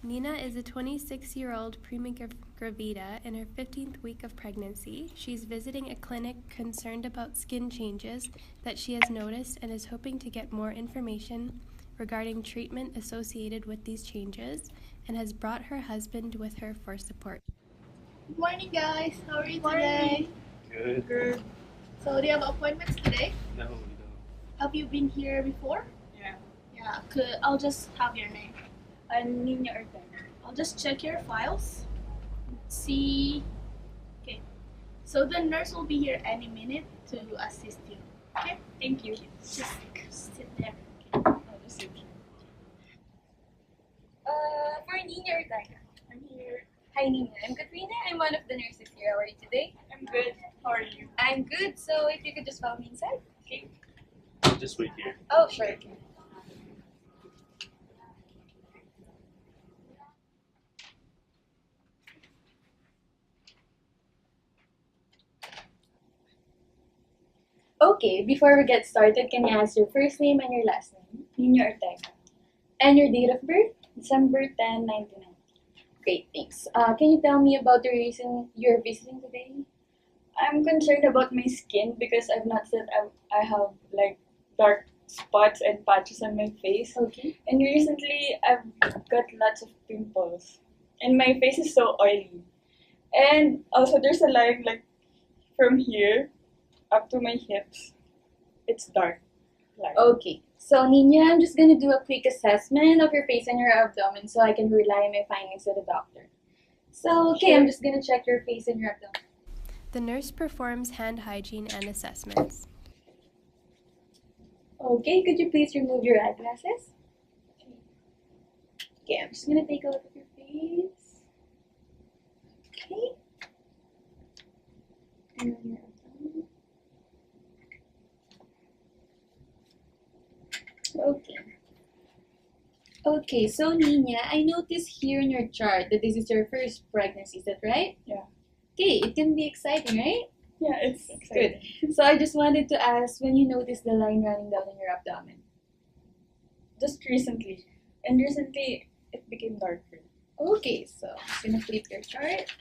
Nina is a 26-year-old prima gravida in her 15th week of pregnancy. She's visiting a clinic concerned about skin changes that she has noticed and is hoping to get more information regarding treatment associated with these changes and has brought her husband with her for support. Good morning, guys. How are you today? Good. Good. So, do you have appointments today? No, we don't. Have you been here before? Yeah. Yeah. I'll just have your name. Nina Ortega. I'll just check your files. See. Okay. So the nurse will be here any minute to assist you. Okay. Thank you. Just sit there. I'll just sit here. For Nina Ortega. I'm here. Hi Nina, I'm Katrina. I'm one of the nurses here. How are you today? I'm good. How are you? I'm good. So if you could just follow me inside. Okay. Just wait here. Oh, sure. Okay, before we get started, can I ask your first name and your last name? Nina Ortega, And your date of birth? December 10, 1990. Great, thanks. Can you tell me about the reason you're visiting today? I'm concerned about my skin because I've noticed that I have like dark spots and patches on my face. Okay. And recently I've got lots of pimples. And my face is so oily. And also there's a line like from here up to my hips. It's dark. Line. Okay. So, Nina, I'm just gonna do a quick assessment of your face and your abdomen so I can rely on my findings to the doctor. So, okay, Sure. I'm just gonna check your face and your abdomen. The nurse performs hand hygiene and assessments. Okay, could you please remove your eyeglasses? Okay, I'm just gonna take a look at your face. Okay. And then your abdomen. Okay. Okay, so Nina, I noticed here in your chart that this is your first pregnancy, is that right? Yeah. Okay, it can be exciting, right? Yeah, it's exciting. Good. So I just wanted to ask when you noticed the line running down in your abdomen. Just recently. And recently it became darker. Okay, so I'm just gonna flip your chart.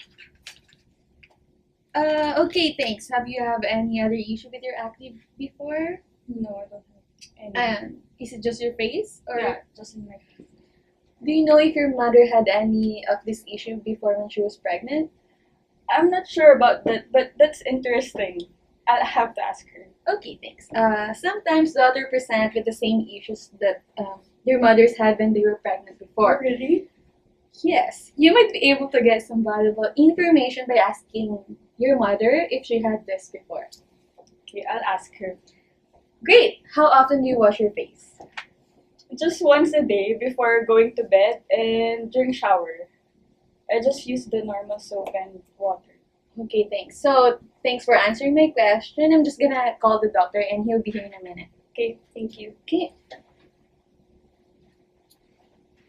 Okay, thanks. Have you have any other issue with your acne before? No, I don't have any. Is it just your face, or Yeah, just in my face. do you know if your mother had any of this issue before when she was pregnant? I'm not sure about that, but that's interesting. I'll have to ask her. Okay, thanks. Sometimes daughters present with the same issues that their mothers had when they were pregnant before. Really? Yes, you might be able to get some valuable information by asking your mother if she had this before. Okay, I'll ask her. Great! How often do you wash your face? Just once a day before going to bed and during shower. I just use the normal soap and water. Okay, thanks. So, thanks for answering my question. I'm just gonna call the doctor and he'll be here in a minute. Okay, thank you. Okay.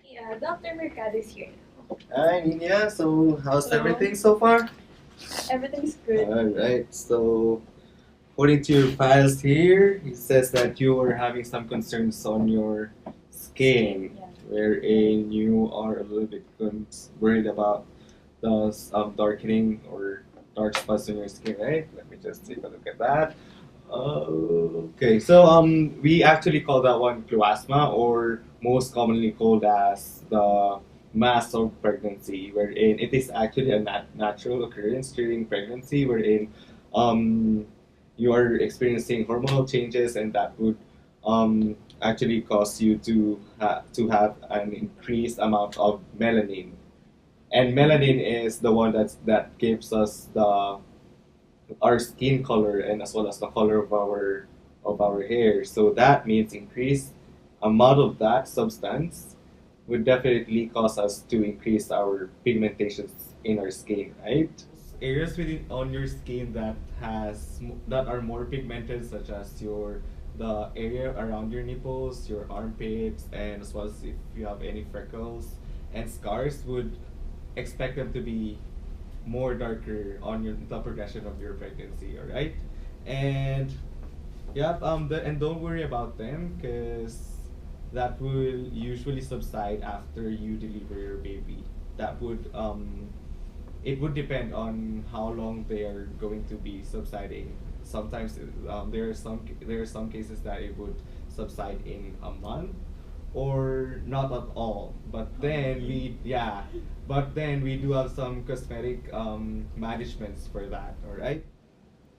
Yeah, Dr. Mercado is here. Hi Nina, so how's Hello. everything so far? Everything's good. Alright, so according to your files here, it says that you were having some concerns on your skin, Yeah. wherein you are a little bit worried about the darkening or dark spots on your skin, right? Let me just take a look at that. Okay, so we actually call that one cloasma, or most commonly called as the mass of pregnancy, wherein it is actually a natural occurrence during pregnancy, wherein you are experiencing hormonal changes, and that would actually cause you to have an increased amount of melanin. And melanin is the one that gives us our skin color, and as well as the color of our hair. So that means increased amount of that substance would definitely cause us to increase our pigmentations in our skin, right? Areas on your skin that are more pigmented, such as the area around your nipples, your armpits, and as well as if you have any freckles and scars, would expect them to be more darker on the progression of your pregnancy. All right, and yeah, and don't worry about them, because that will usually subside after you deliver your baby. That would it would depend on how long they are going to be subsiding. Sometimes there are some cases that it would subside in a month or not at all. But then we do have some cosmetic managements for that. All right.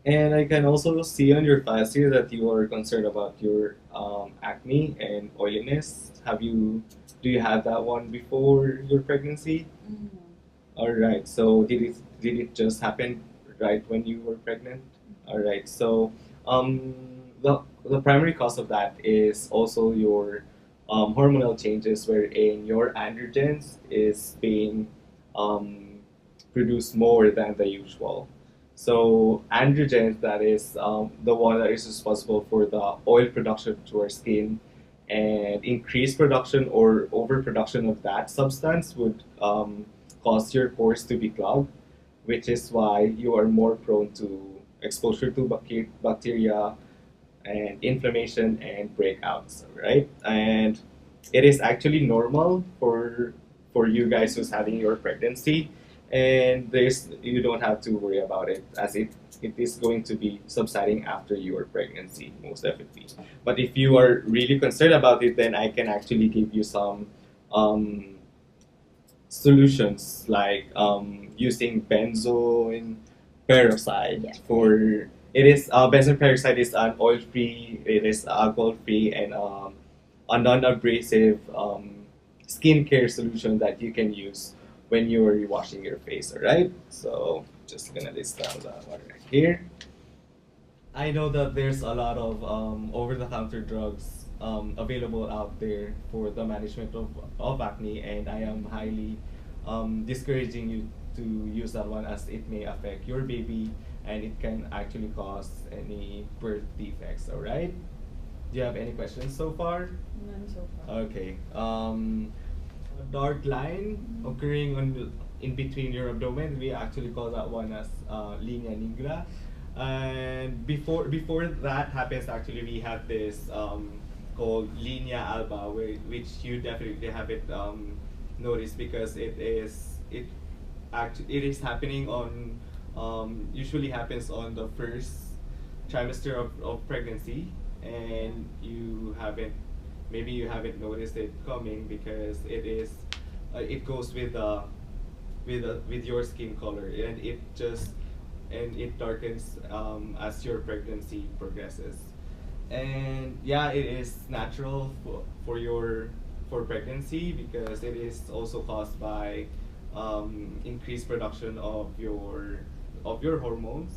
And I can also see on your files here that you are concerned about your acne and oiliness. Do you have that one before your pregnancy? All right. So did it just happen right when you were pregnant? All right. So um, the primary cause of that is also your hormonal changes, wherein your androgens is being um, produced more than the usual. So androgens, that is the one that is responsible for the oil production to our skin, and increased production or overproduction of that substance would cause your pores to be clogged, which is why you are more prone to exposure to bacteria and inflammation and breakouts, right? And it is actually normal for you guys who's having your pregnancy, and there's you don't have to worry about it, as it is going to be subsiding after your pregnancy, most definitely. But if you are really concerned about it, then I can actually give you some solutions, like using benzoin peroxide. Yeah. For it is benzoin peroxide is an oil free, it is alcohol free, and a non-abrasive skincare solution that you can use when you are washing your face. All right, so just gonna list down that one right here. I know that there's a lot of over-the-counter drugs available out there for the management of acne, and I am highly discouraging you to use that one, as it may affect your baby and it can actually cause any birth defects. All right. Do you have any questions so far? None so far. Okay. A dark line occurring in between your abdomen, we actually call that one as linea nigra. And before that happens, actually we have this called linea alba, which you definitely have it noticed, because it is happening on usually happens on the first trimester of pregnancy, and maybe you haven't noticed it coming, because it goes with your skin color, and it darkens as your pregnancy progresses. And yeah, it is natural for pregnancy, because it is also caused by increased production of your hormones,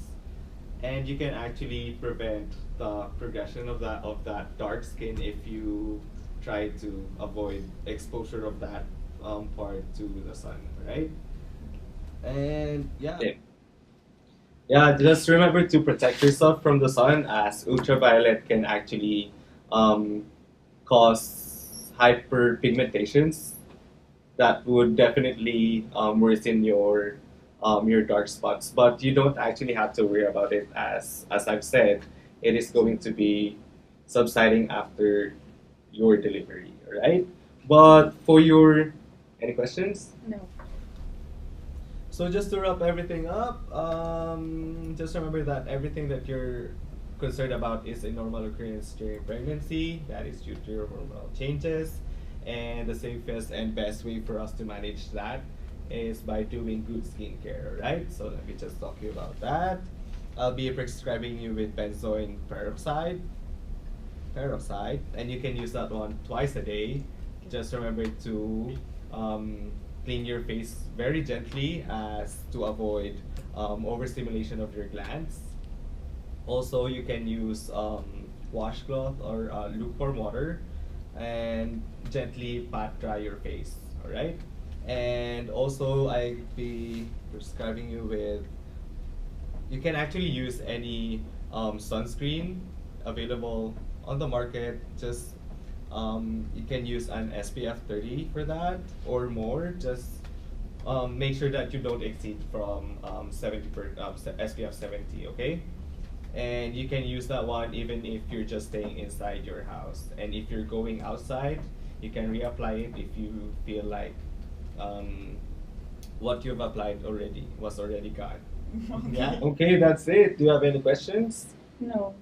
and you can actually prevent the progression of that dark skin if you try to avoid exposure of that part to the sun, right? And yeah. Yeah, just remember to protect yourself from the sun, as ultraviolet can actually cause hyperpigmentations that would definitely worsen your dark spots. But you don't actually have to worry about it, as I've said, it is going to be subsiding after your delivery, all right? But any questions? No. So just to wrap everything up, just remember that everything that you're concerned about is a normal occurrence during pregnancy. That is due to your hormonal changes. And the safest and best way for us to manage that is by doing good skincare, right? So let me just talk to you about that. I'll be prescribing you with benzoin peroxide, and you can use that one twice a day. Just remember to clean your face very gently, as to avoid overstimulation of your glands. Also, you can use washcloth or lukewarm water and gently pat dry your face, all right? And also, I'll be prescribing you with, you can actually use any sunscreen available on the market. Just you can use an SPF 30 for that or more. Just make sure that you don't exceed from SPF 70, okay? and you can use that one even if you're just staying inside your house. And if you're going outside, you can reapply it if you feel like what you've applied already was already gone. Yeah. Okay, that's it. Do you have any questions? No.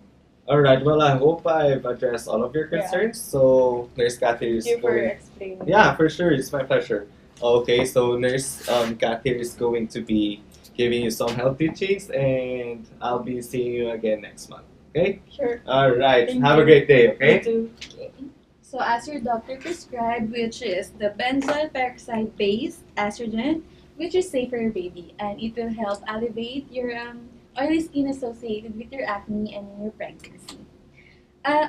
All right. Well, I hope I've addressed all of your Yeah. concerns. So, Nurse Kathy is Thank you for going. explaining. Yeah, for sure. It's my pleasure. Okay, so Nurse Kathy is going to be giving you some health teachings, and I'll be seeing you again next month. Okay. Sure. All right. Thank Have a you. great day. Okay. You too. So as your doctor prescribed, which is the benzoyl peroxide-based estrogen, which is safe for your baby, and it will help alleviate your oily skin associated with your acne and your pregnancy.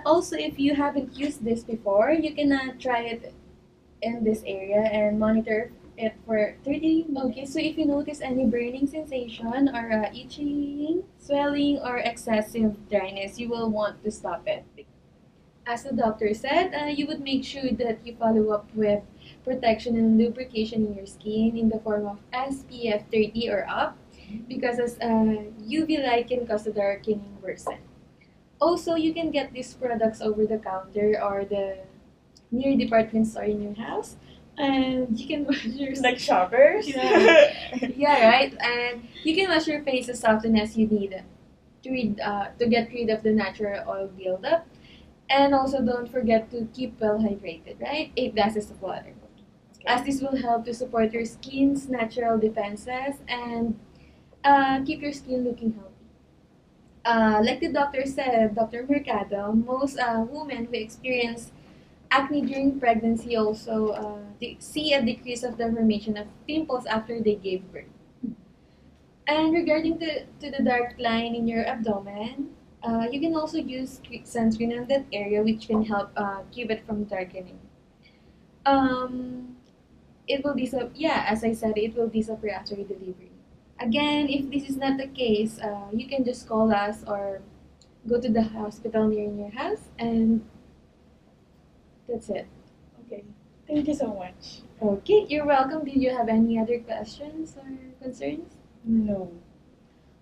Also, if you haven't used this before, you can try it in this area and monitor it for 30 minutes. Okay, so if you notice any burning sensation or itching, swelling, or excessive dryness, you will want to stop it. As the doctor said, you would make sure that you follow up with protection and lubrication in your skin in the form of SPF 30 or up, because as UV light can cause the darkening worsen. Also, you can get these products over the counter or the near department store in your house, and you can wash your Like shoppers? Yeah. Yeah, right. And you can wash your face as often as you need to get rid of the natural oil buildup. And also, don't forget to keep well hydrated, right? 8 glasses of water, as this will help to support your skin's natural defenses and keep your skin looking healthy. Like the doctor said, Dr. Mercado, most women who experience acne during pregnancy also see a decrease of the formation of pimples after they gave birth. And regarding to the dark line in your abdomen, you can also use sunscreen on that area, which can help keep it from darkening. It will disappear. Yeah, as I said, it will disappear after delivery. Again, if this is not the case, you can just call us or go to the hospital near your house, and that's it. Okay. Thank you so much. Okay, you're welcome. Did you have any other questions or concerns? No.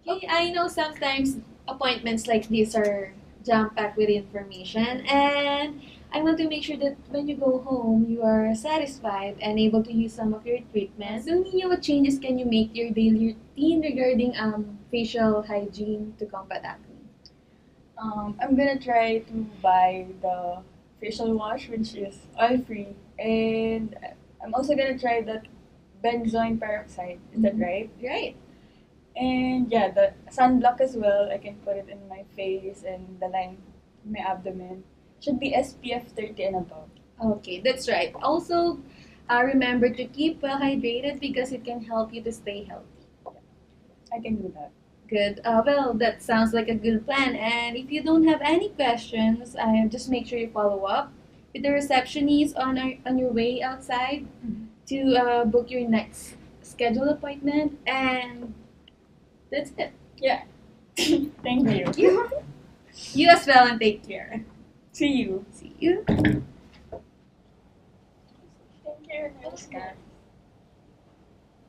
Okay, I know sometimes appointments like this are jam-packed with information, and I want to make sure that when you go home, you are satisfied and able to use some of your treatments. So, Nina, what changes can you make to your daily routine regarding facial hygiene to combat acne? I'm gonna try to buy the facial wash, which is oil-free, and I'm also gonna try that benzoyl peroxide. Is that right? Right. And yeah, the sunblock as well. I can put it in my face and the line in my abdomen. Should be SPF 30 and above. Okay, that's right. Also, remember to keep well hydrated because it can help you to stay healthy. I can do that. Good. Well, that sounds like a good plan. And if you don't have any questions, just make sure you follow up with the receptionist on your way outside to book your next scheduled appointment. And that's it. Yeah. Thank you. You as well, and take care. See you. See you. Thank you. Namaskar.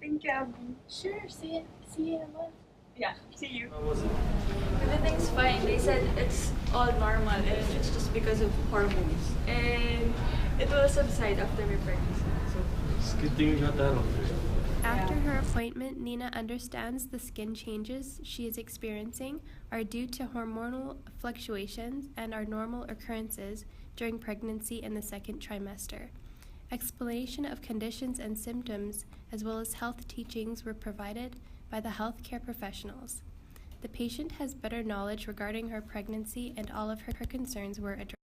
Thank you, Abby. Sure, see you in a month. Yeah, see you. How was it? Everything's fine. They said it's all normal and it's just because of hormones. And it will subside after my pregnancy. So It's a good thing you got that on there. After her appointment, Nina understands the skin changes she is experiencing are due to hormonal fluctuations and are normal occurrences during pregnancy in the second trimester. Explanation of conditions and symptoms, as well as health teachings, were provided by the healthcare professionals. The patient has better knowledge regarding her pregnancy, and all of her concerns were addressed.